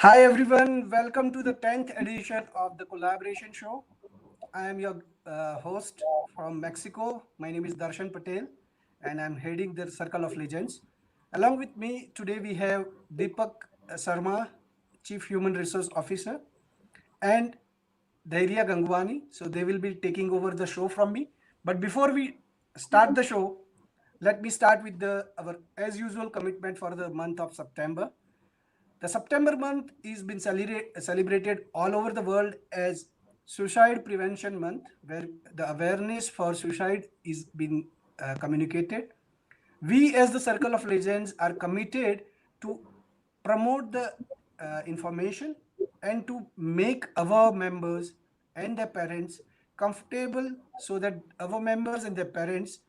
Hi everyone, welcome to the 10th edition of the Collaboration Show. I am your host from Mexico. My name is Darshan Patel and I'm heading the Circle of Legends. Along with me today we have Deepaq Sharma, Chief Human Resource Officer, and Dhairya Gangwani. So they will be taking over the show from me. But before we start the show, let me start with our as usual commitment for the month of September. The September month is been celebrated all over the world as Suicide Prevention Month, where the awareness for suicide is being communicated. We, as the Circle of Legends, are committed to promote the information and to make our members and their parents comfortable so that our members and their parents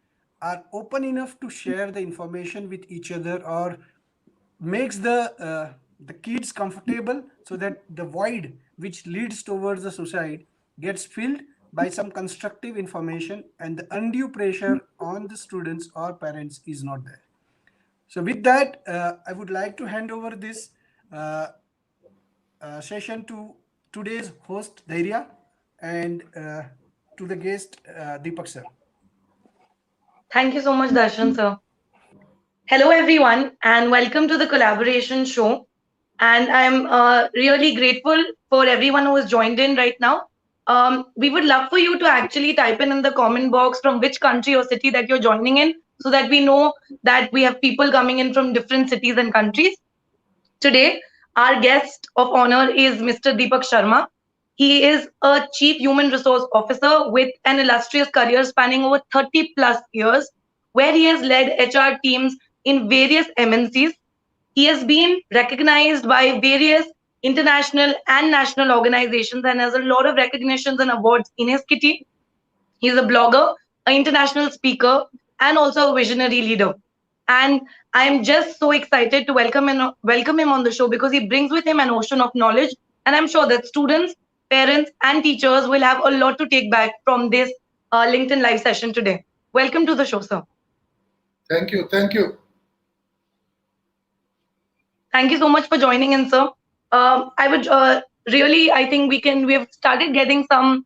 are open enough to share the information with each other or makes the kids comfortable so that the void which leads towards the suicide gets filled by some constructive information and the undue pressure on the students or parents is not there. So with that, I would like to hand over this uh, session to today's host Dhairya and to the guest Deepak sir. Thank you so much, Darshan sir. Hello, everyone, and welcome to the collaboration show. And I'm really grateful for everyone who has joined in right now. We would love for you to actually type in the comment box from which country or city that you're joining in so that we know that we have people coming in from different cities and countries. Today, our guest of honor is Mr. Deepaq Sharma. He is a Chief Human Resource Officer with an illustrious career spanning over 30 plus years, where he has led HR teams in various MNC'S. He has been recognized by various international and national organizations and has a lot of recognitions and awards in his kitty. He's a blogger, an international speaker, and also a visionary leader. And I'm just so excited to welcome him on the show because he brings with him an ocean of knowledge. And I'm sure that students, parents, and teachers will have a lot to take back from this LinkedIn live session today. Welcome to the show, sir. Thank you. Thank you. Thank you so much for joining in, sir. I would I think we have started getting some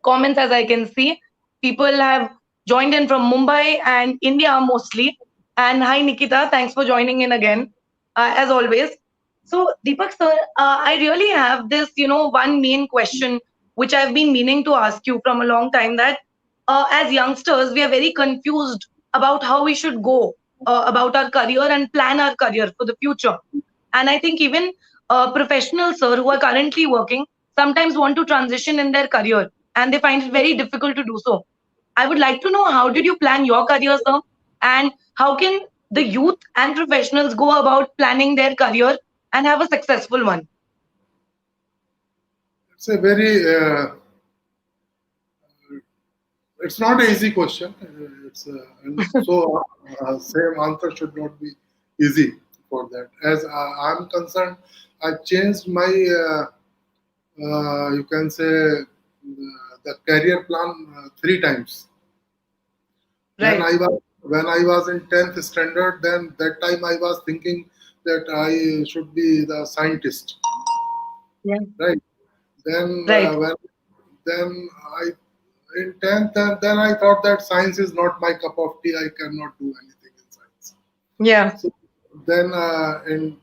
comments as I can see. People have joined in from Mumbai and India mostly. And hi, Nikita. Thanks for joining in again, as always. So, Deepak, sir, I really have this, one main question which I've been meaning to ask you from a long time that as youngsters, we are very confused about how we should go about our career and plan our career for the future. And I think even professionals, sir, who are currently working, sometimes want to transition in their career and they find it very difficult to do so. I would like to know how did you plan your career, sir? And how can the youth and professionals go about planning their career and have a successful one? It's a very, it's not an easy question. It's and so same answer should not be easy for that. As I'm concerned, I changed my, you can say, the career plan 3 times. When Right, I was in 10th standard, then that time I was thinking that I should be the scientist, yeah, right? Then right, then I in 10th, and then I thought that science is not my cup of tea. I cannot do anything in science. yeah, So then in,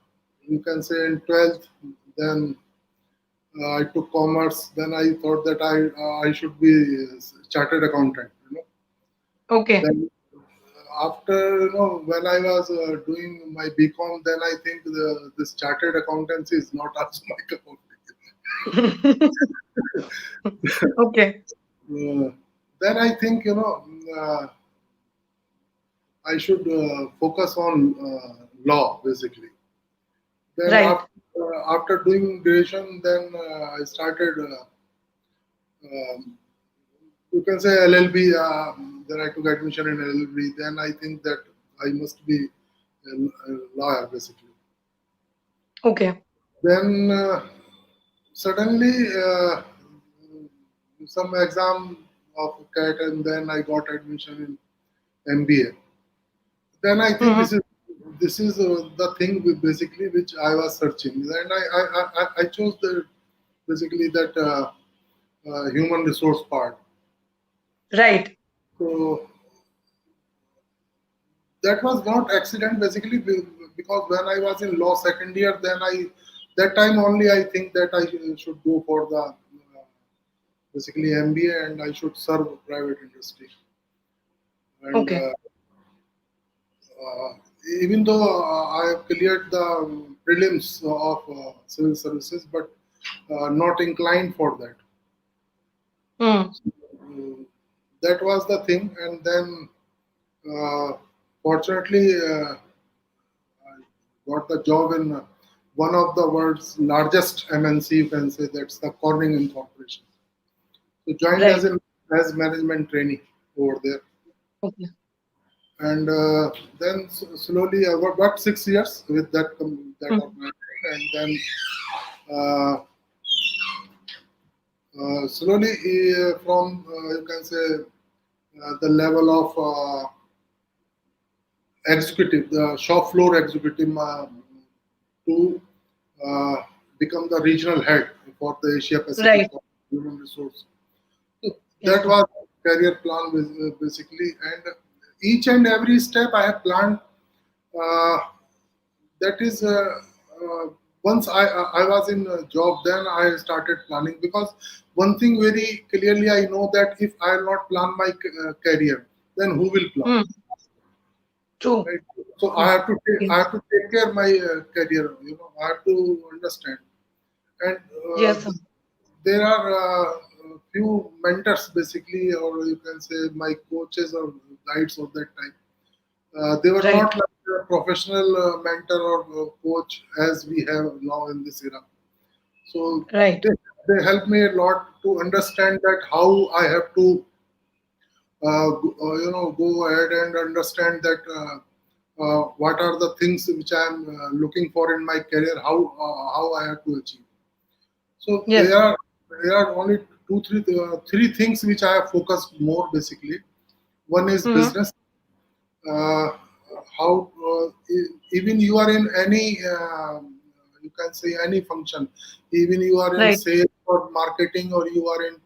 you can say, in 12th, then I took commerce. Then I thought that I should be a chartered accountant. okay. Then after, when I was doing my BCom, then I think this chartered accountancy is not also my cup of Okay, tea. Then I think, uh, I should focus on law basically. Then right, after doing graduation, then I started. Um, you can say LLB. Then I took admission in LLB. Then I think that I must be a lawyer basically. okay. Then suddenly some exam of CAT, and then I got admission in MBA. Then I think Mm-hmm. this is the thing basically which I was searching, and I chose the basically that human resource part. Right. So that was not accident basically, because when I was in law second year, then that time only I think that I should go for the basically MBA, and I should serve private industry. And Okay. uh, even though I have cleared the prelims of civil services, but not inclined for that. Mm. That was the thing, and then fortunately I got the job in one of the world's largest MNC. You can say that's the Corning Incorporation. So joined Right. as management trainee over there, Okay. and then slowly I worked 6 years with that Mm. organization, and then uh, slowly from you can say the level of executive, the shop floor executive, to uh, become the regional head for the Asia Pacific Right. for human resource. So Yes, that sir. was career plan basically, and each and every step I have planned. Uh, that is once I was in a job, then I started planning, because one thing very clearly I know, that if I will not plan my career, then who will plan? Mm. True. Right? So True. I Yes. have to take care of my career. I have to understand, and Yes, sir. there are few mentors basically, or you can say my coaches or guides of that time. They were Right. not like a professional mentor or coach as we have now in this era. So Right. they, they helped me a lot to understand that how I have to go ahead and understand that what are the things which I am looking for in my career, how I have to achieve. So Yes. there are only three things which I have focused more basically. One is Mm-hmm. business. uh, how even you are in any you can say any function, even you are in Right. sales or marketing, or you are in,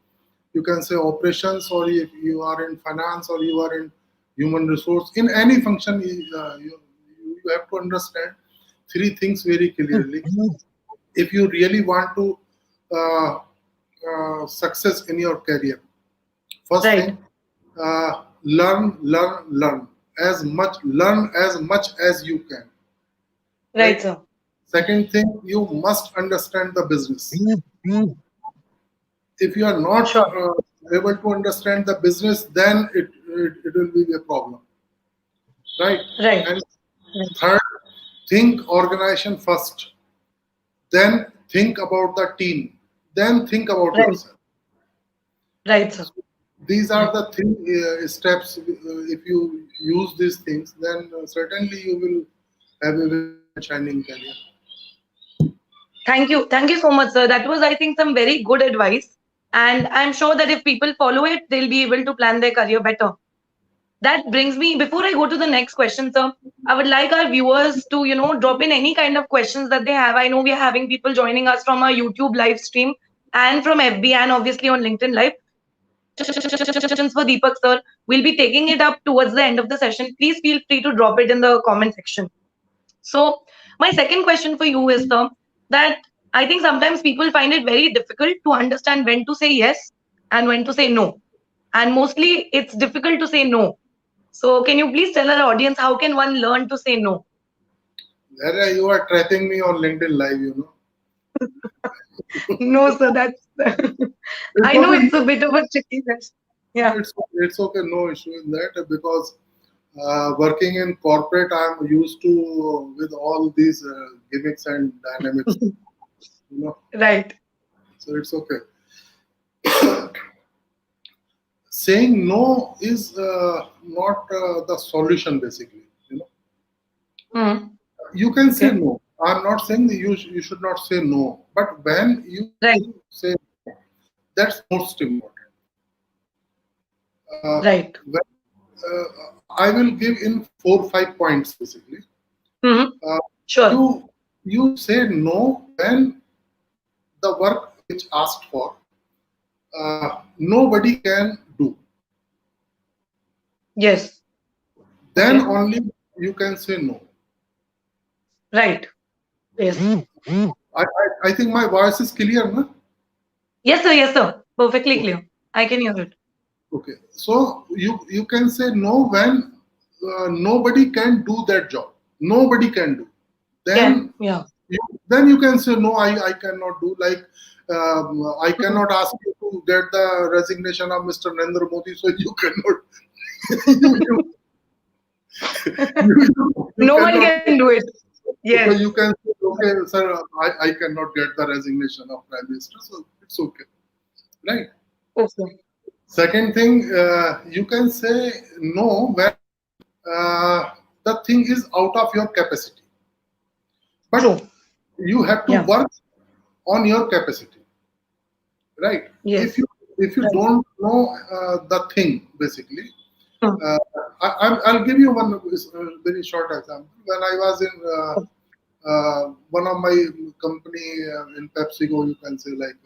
you can say, operations, or if you are in finance, or you are in human resource, in any function, you have to understand three things very clearly if you really want to uh, success in your career. First Right. thing, learn learn as much as you can, Right, right? sir. Second thing, you must understand the business. If you are not Sure. able to understand the business, then it will be a problem, right? Right. And Right. third, think organization first, then think about the team, then think about Right. yourself. Right, sir. These are Right. the three steps. If you use these things, then certainly you will have a very bright shining career. Thank you. Thank you so much, sir. That was, I think, some very good advice. And I'm sure that if people follow it, they'll be able to plan their career better. That brings me, before I go to the next question, sir, I would like our viewers to, drop in any kind of questions that they have. I know we are having people joining us from our YouTube live stream and from FB and obviously on LinkedIn Live. Questions for Deepak, sir. We'll be taking it up towards the end of the session. Please feel free to drop it in the comment section. So, my second question for you is, sir, that I think sometimes people find it very difficult to understand when to say yes and when to say no. And mostly it's difficult to say no. So, can you please tell our audience how can one learn to say no? Dhairya, you are trapping me on LinkedIn Live, you know. No, sir, that's. It's I know okay. it's a bit of a tricky question. Yeah. It's okay. No issue in that, because working in corporate, I'm used to with all these gimmicks and dynamics. You know, Right. so it's okay. Saying no is not the solution, basically. You know, Mm. you can say Okay. no. I'm not saying that you should not say no, but when you Right. say no, that's most important. Right. When, I will give in 4 5 points basically. Mm-hmm. Uh, Sure. you say no when the work which asked for nobody can do. Yes. Then Okay. only you can say no. Right. Yes. I think my voice is clear, no? Yes, sir. Yes, sir. Perfectly Okay. clear. I can hear it. Okay. So you can say no when nobody can do that job. Nobody can do. Can. Then Yeah. then you can say no. I cannot do. Like I Mhm. cannot ask you to get the resignation of Mr. Narendra Modi, so you cannot. you, you No one cannot. can do it. So Yes. you can say, okay, sir, I cannot get the resignation of Prime Minister, so it's okay, right? Okay. Second thing, you can say no when the thing is out of your capacity, but True. you have to Yeah. work on your capacity, right? If Yes. you if you Right. don't know the thing, basically, Hmm. uh, I'll give you one very short example. When I was in one of my company in PepsiCo, you can say like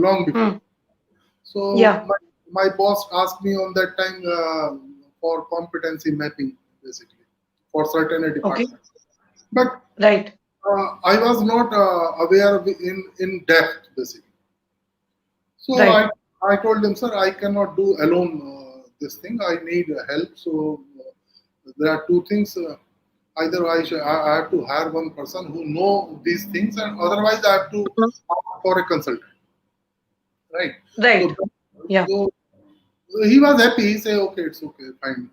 long before. Hmm. So Yeah. my boss asked me on that time for competency mapping, basically, for certain Okay. departments. But Right. I was not aware of in depth, basically. So Right. I told them, sir, I cannot do alone this thing. I need help. So there are two things. Either I have to hire one person who know these things, and otherwise I have to Mhm. ask for a consultant, right? So Right. Yeah. so he was happy. He said, okay, it's okay, fine,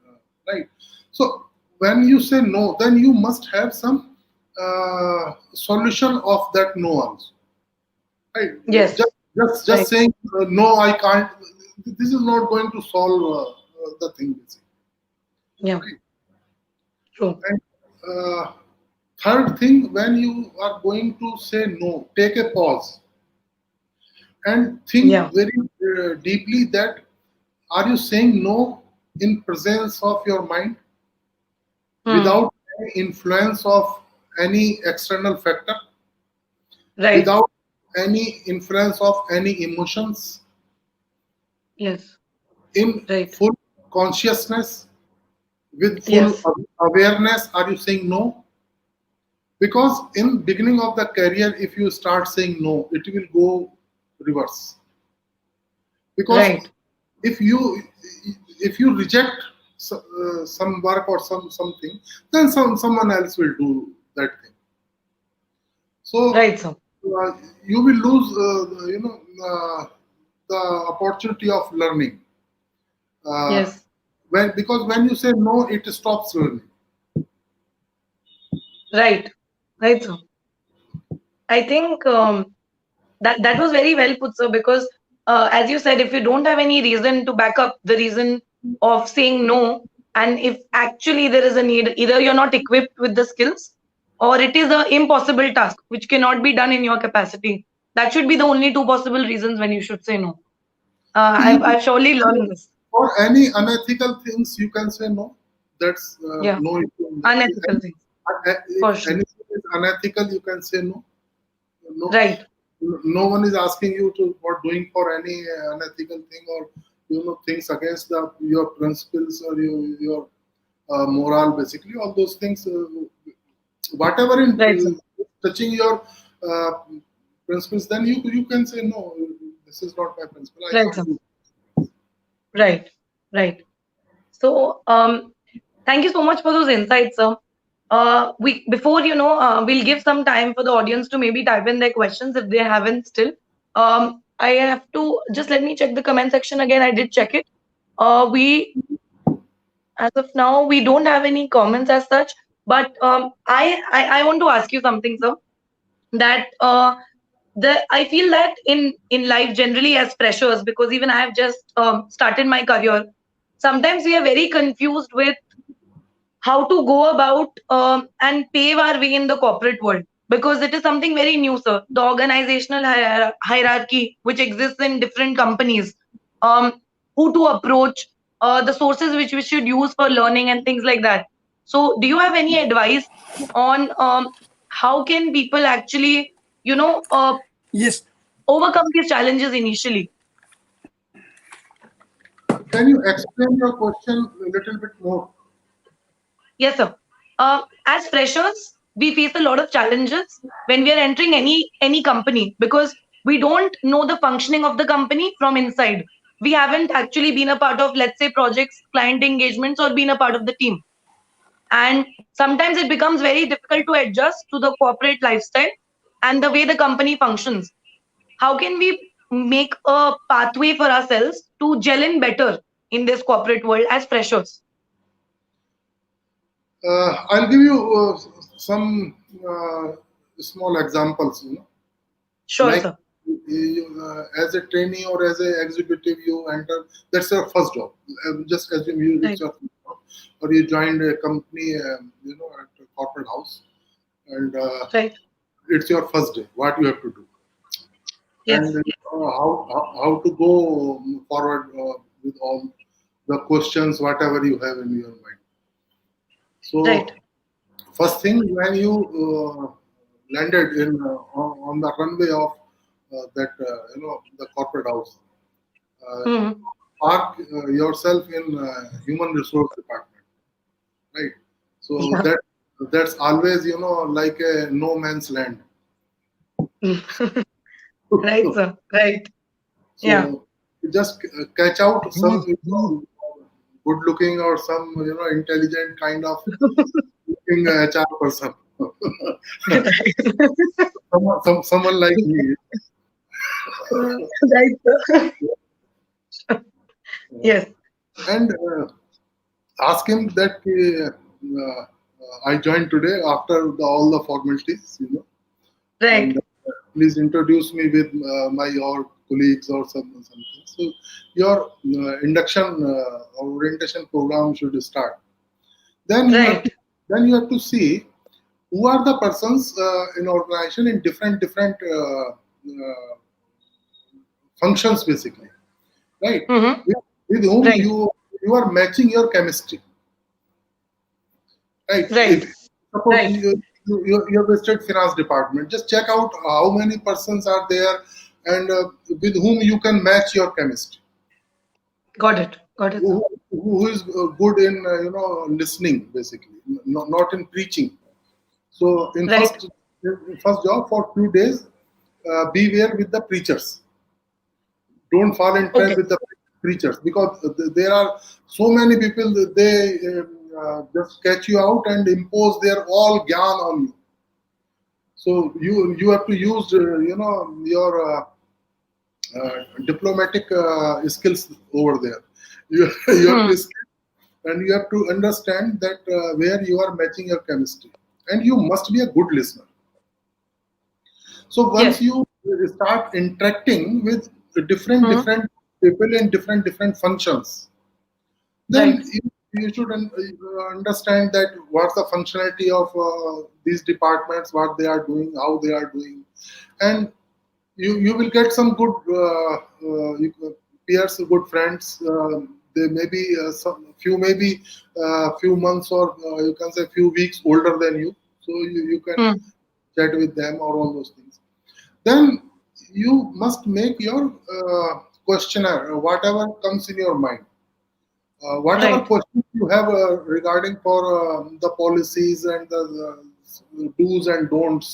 right? So when you say no, then you must have some solution of that no also, right? Yes. Just Right. saying no, I can't. This is not going to solve the thing, basically, Yeah. right? True. And third thing, when you are going to say no, take a pause and think Yeah. very deeply that are you saying no in presence of your mind Hmm. without any influence of any external factor, Right. without any influence of any emotions, Yes. in Right. full consciousness, with full Yes. awareness, are you saying no? Because in beginning of the career, if you start saying no, it will go reverse. Because Right. if you if you reject some work or something, then someone else will do that thing. So Right, sir. you will lose the opportunity of learning uh, Yes. because when you say no, it stops learning. Right. Right, sir. I think that was very well put, sir, because as you said, if you don't have any reason to back up the reason of saying no, and if actually there is a need, either you're not equipped with the skills or it is a impossible task which cannot be done in your capacity. That should be the only two possible reasons when you should say no. Even I've surely learned this. for any unethical things, you can say no. That's Yeah. no issue in that. Unethical things, If for sure. anything is unethical, you can say no. No, Right. no one is asking you to for doing for any unethical thing or things against your principles or your moral. Basically, all those things, whatever in Right, sir. touching your uh, principles, then you can say no. This is not my principle. I Right, can't sir. do. Right. Right. So, thank you so much for those insights, sir. We before we'll give some time for the audience to maybe type in their questions if they haven't still. I have to just let me check the comment section again. I did check it. We as of now we don't have any comments as such, but I want to ask you something, sir. That I feel that in life generally as freshers, because even I have just started my career. Sometimes we are very confused with how to go about and pave our way in the corporate world, because it is something very new, sir. The organizational hierarchy which exists in different companies, um, who to approach, the sources which we should use for learning and things like that. So do you have any advice on how can people actually, Yes. overcome these challenges initially? Can you explain your question a little bit more? Yes, sir. As freshers, we face a lot of challenges when we are entering any company, because we don't know the functioning of the company from inside. We haven't actually been a part of, let's say, projects, client engagements, or been a part of the team. And sometimes it becomes very difficult to adjust to the corporate lifestyle and the way the company functions. How can we make a pathway for ourselves to gel in better in this corporate world as freshers? I'll give you some small examples. Sure, Like sir. as a trainee or as an executive, you enter. That's your first job. Just assume it's Right. your first job, or you joined a company, at a corporate house, and Right. it's your first day. What you have to do, Yes. and how to go forward with all the questions, whatever you have in your mind. Right. So first thing, when you landed on the runway of that the corporate house, uh, Hmm. park yourself in human resource department, right? So Yeah. that's always like a no man's land. Right, sir. Right. Yeah. So you just catch out some good looking or some intelligent kind of looking HR person. Someone like me. Right, sir. Yes. And ask him that I joined today after all the formalities, and Right. please introduce me with your colleagues or something. So your induction orientation program should start. Then you have Right. to then you have to see who are the persons in organization in different functions, basically, right? Hmm. With whom Right. you are matching your chemistry, right? Right. If suppose Right. you have visited finance department, just check out how many persons are there and with whom you can match your chemistry. Got it. Got it, sir. Who is good in listening, basically, not in preaching. So Right. in first job for few days, beware with the preachers. Don't fall in trap Okay. with the preachers, because there are so many people that they just catch you out and impose their all gyan on you. So you have to use your diplomatic skills over there. You have Hmm. to skill, and you have to understand that where you are matching your chemistry, and you must be a good listener. So once Yes. you start interacting with Hmm. different people in different functions, then Right. you should understand that what's the functionality of these departments, what they are doing, how they are doing, and you will get some good peers, good friends. They may be few, maybe few months, or you can say few weeks older than you, so you can Hmm. chat with them or all those things. Then you must make your questionnaire, whatever comes in your mind, whatever Right. questions you have regarding for the policies and the do's and don'ts,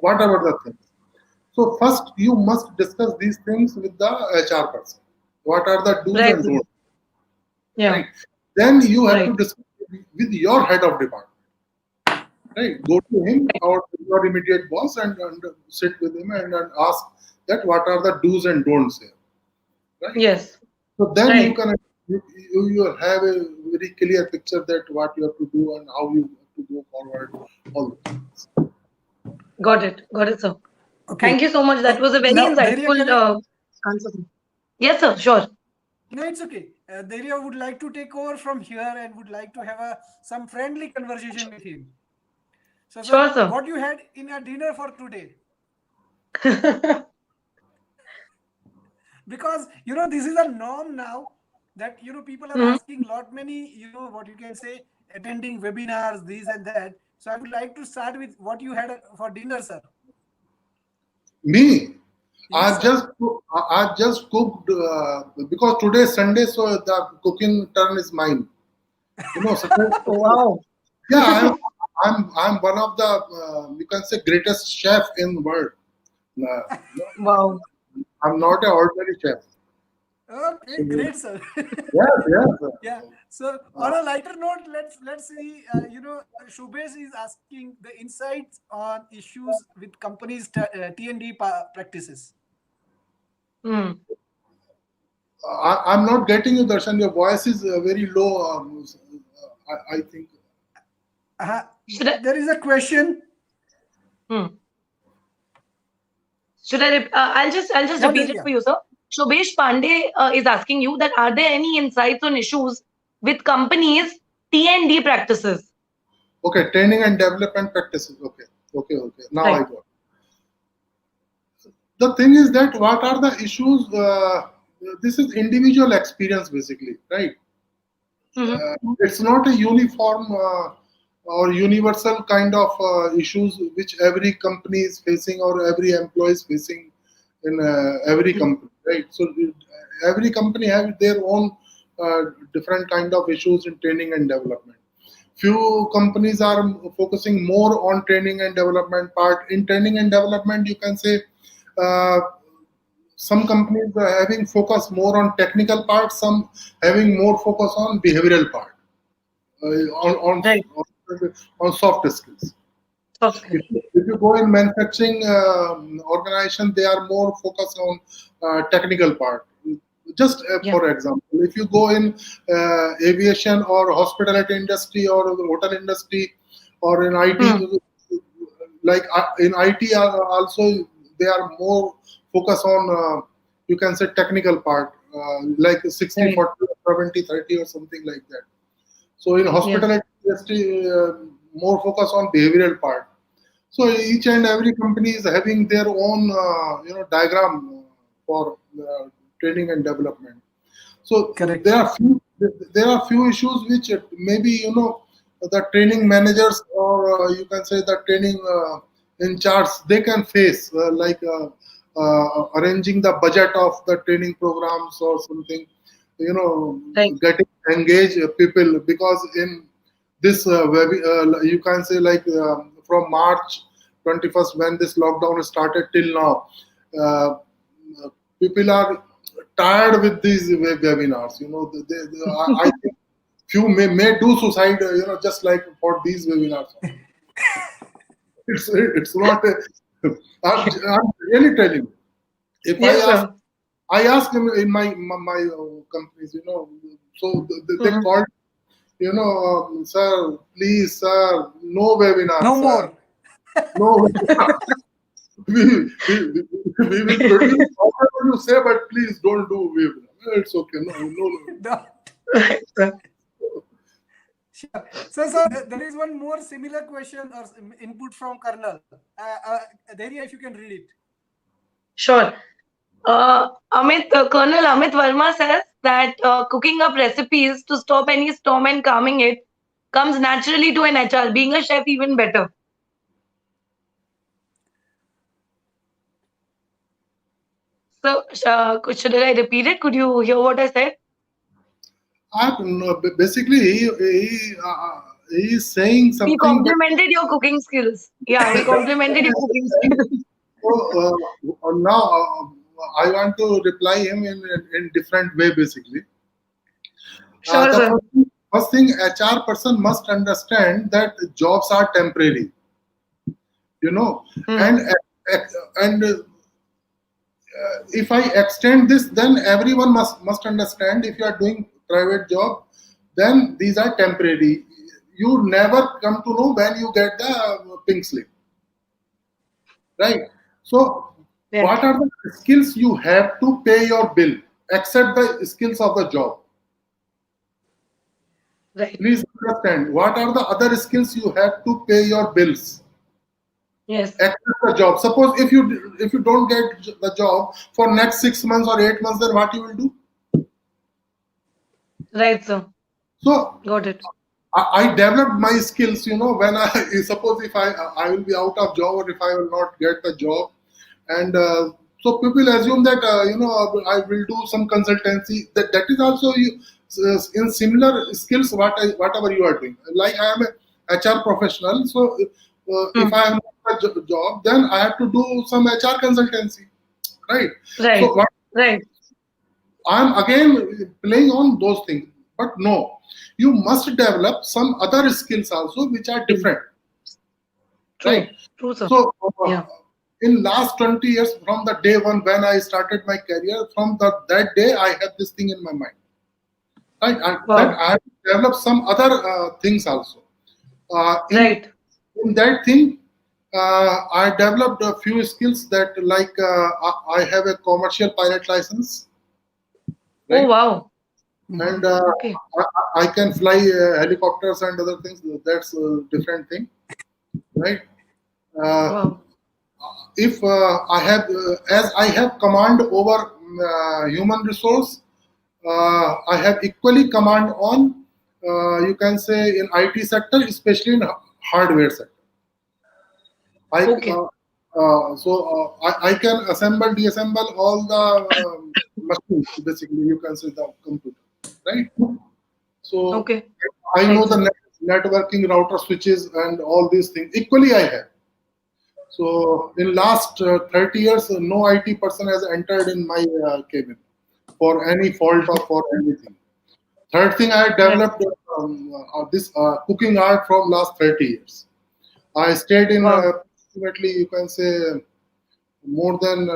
whatever the things. So first you must discuss these things with the HR person. What are the do's Right, and sir. don'ts, Yeah. right? Then you have to Right. discuss with your head of department, right? Go to him or your immediate boss and sit with him and ask that what are the do's and don'ts here, right? Yes. So then you Right. can you have a very clear picture that what you have to do and how you have to go forward. All those things. Got it. Got it, sir. Okay. Thank you so much. That was a very Now, Dhairya, insightful can I? answer. Yes, sir. Sure. No, it's okay. Dhairya would like to take over from here and would like to have some friendly conversation with him. So, sir, Sure, sir. what you had in a dinner for today? Because this is a norm now that people are Hmm. asking lot many what you can say attending webinars, these and that. So I would like to start with what you had for dinner, sir. Me, Yes, I just cooked because today is Sunday, so the cooking turn is mine. So Wow. yeah, I'm one of the you can say greatest chef in the world. Uh, Wow. I'm not an ordinary chef. Okay, great, sir. Yes. Yeah. So on a lighter note, let's see. Shubhesh is asking the insights on issues with companies' T&D practices. Hmm. I'm not getting you, Darshan. Your voice is very low. I think. Should I? There is a question. Hmm. Should I? I'll just Yeah, repeat it Dhairya. for you, sir. Shobhesh Pandey is asking you that are there any insights on issues with companies' T&D practices? Okay, training and development practices. Okay. Now I Right. got. The thing is that what are the issues? This is individual experience basically, right? Mm-hmm. It's not a uniform or universal kind of issues which every company is facing or every employee is facing in every company, right? So every company have their own different kind of issues in training and development. Few companies are focusing more on training and development part. In training and development, you can say uh, some companies are having focus more on technical part, some having more focus on behavioral part, Right. on soft skills. Soft skill. If you go in manufacturing organization, they are more focused on technical part. Just Yeah. for example, if you go in aviation or hospitality industry or the hotel industry or in Hmm. IT, like in IT also they are more focused on you can say technical part, like 60 Right. 40 70 30 or something like that. So in Yeah. hospitality industry, more focus on behavioral part. So each and every company is having their own diagram for training and development. So Correct. there are few issues which maybe the training managers or you can say the training in charge they can face arranging the budget of the training programs or something, Right. getting engaged people because in this you can say like from March 21st when this lockdown started till now, uh, people are tired with these webinars. I think few may do suicide. Just like for these webinars. It's not. I'm really telling you. If Yes, sir. I ask him in my companies. So they Mm-hmm. called. Sir, please, sir, no webinar, No sir, more. no. we, we will produce whatever you say, but please don't do webinar. It's okay. No. No. Right, sir. Sure. So there is one more similar question or input from Colonel. Dhairya, if you can read it. Sure. Colonel Amit Verma says that cooking up recipes to stop any storm and calming it comes naturally to an HR. Being a chef, even better. So, should I repeat it? Could you hear what I said? I don't know. Basically, he is saying He something, but complimented your cooking skills. Yeah, he complimented your cooking skills. now I want to reply him in different way. Basically, Sure, the sir. first thing HR person must understand that jobs are temporary. You know, Hmm. and if I extend this, then everyone must understand if you are doing private job, then these are temporary. You never come to know when you get the pink slip, right? So, Yeah. what are the skills you have to pay your bill, except the skills of the job? Right. Please understand what are the other skills you have to pay your bills, Yes. except the job. Suppose if you don't get the job for next 6 months or 8 months, then what you will do? Right, sir. So Got it. I developed my skills, when I suppose if I will be out of job or if I will not get the job, and so people assume that I will do some consultancy. That is also in similar skills whatever you are doing. Like I am a HR professional, so if I have not a job, then I have to do some HR consultancy, right? Right. So what Right. I'm again playing on those things, but no, you must develop some other skills also which are different, True. right? True, sir. So Yeah. in last 20 years from the day one when I started my career, from that day I have this thing in my mind, right? And then Wow. I have developed some other things also. In Right. that thing, I developed a few skills that like I have a commercial pilot license, Oh, right? wow. And Okay. I can fly helicopters and other things. That's a different thing, right? Uh, Wow. if I have, as I have command over human resource, I have equally command on, you can say, in IT sector, especially in hardware sector. I Okay. I can assemble, deassemble all the machines. Basically, you can say the computer, right? So Okay. I know Right, the sir. networking, router switches, and all these things. Equally, I have. So in last 30 years, no IT person has entered in my cabin for any fault or for anything. Third thing, I Right. developed this cooking art from last 30 years. I stayed in Wow. approximately, you can say, more than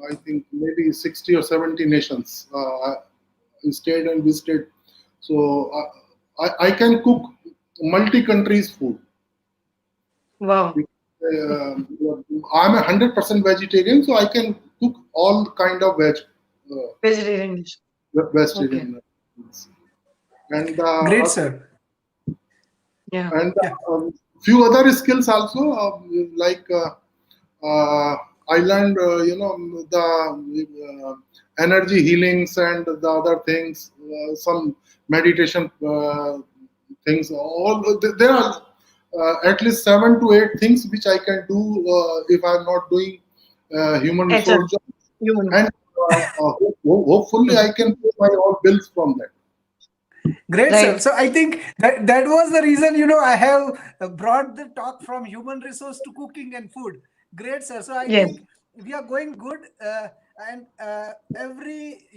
I think maybe 60 or 70 nations. I stayed and visited. So I can cook multi countries food. Wow. uh, I'm 100% vegetarian, so I can cook all kind of uh, Vegetarian dish. Okay. vegetarian foods. And Great, sir. Yeah. and Yeah. few other skills also, like I learned, the energy healings and the other things, some meditation things. All there are at least 7 to 8 things which I can do if I'm not doing human HR. resource job, Human. and hopefully I can pay my all bills from that. Great, sir. Right. So I think that was the reason, I have brought the talk from human resource to cooking and food. Great, sir. So I Yes. think we are going good. And every,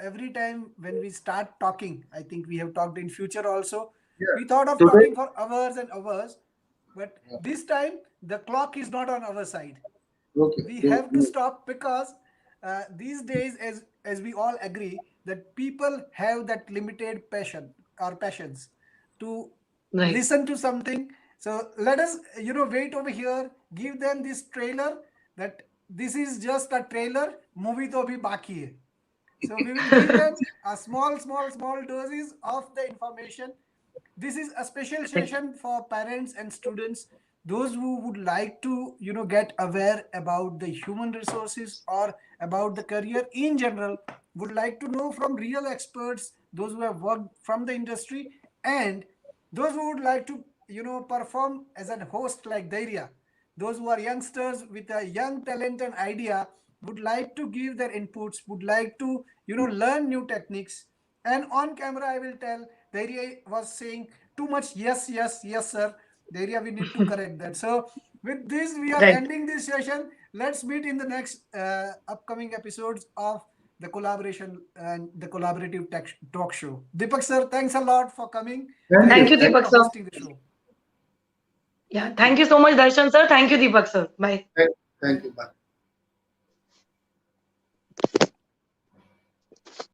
every time when we start talking, I think we have talked in future also. Yeah. We thought of Today, talking for hours and hours, but this time the clock is not on our side. okay. We have to stop because these days, as we all agree, that people have that limited passion or passions to Right. listen to something. So let us, wait over here, give them this trailer, that this is just a trailer, movie to bhi baki hai. So we will give them a small doses of the information. This is a special Right. session for parents and students, those who would like to, get aware about the human resources or about the career in general, would like to know from real experts, those who have worked from the industry, and those who would like to, perform as a host like Dhairya. Those who are youngsters with a young talent and idea would like to give their inputs, would like to, learn new techniques. And on camera, I will tell, Dhairya was saying too much yes, yes, yes, sir. Dhairya, we need to correct that. So with this, we are Right. ending this session. Let's meet in the next upcoming episodes of the collaboration and the collaborative talk show. Deepak sir, thanks a lot for coming. thank Thank you, Thank you you, thank Deepak for sir. hosting the show. Yeah. Thank Thank you. you so much, Darshan sir. Thank you, Deepak sir. Bye. thank, thank you. Bye.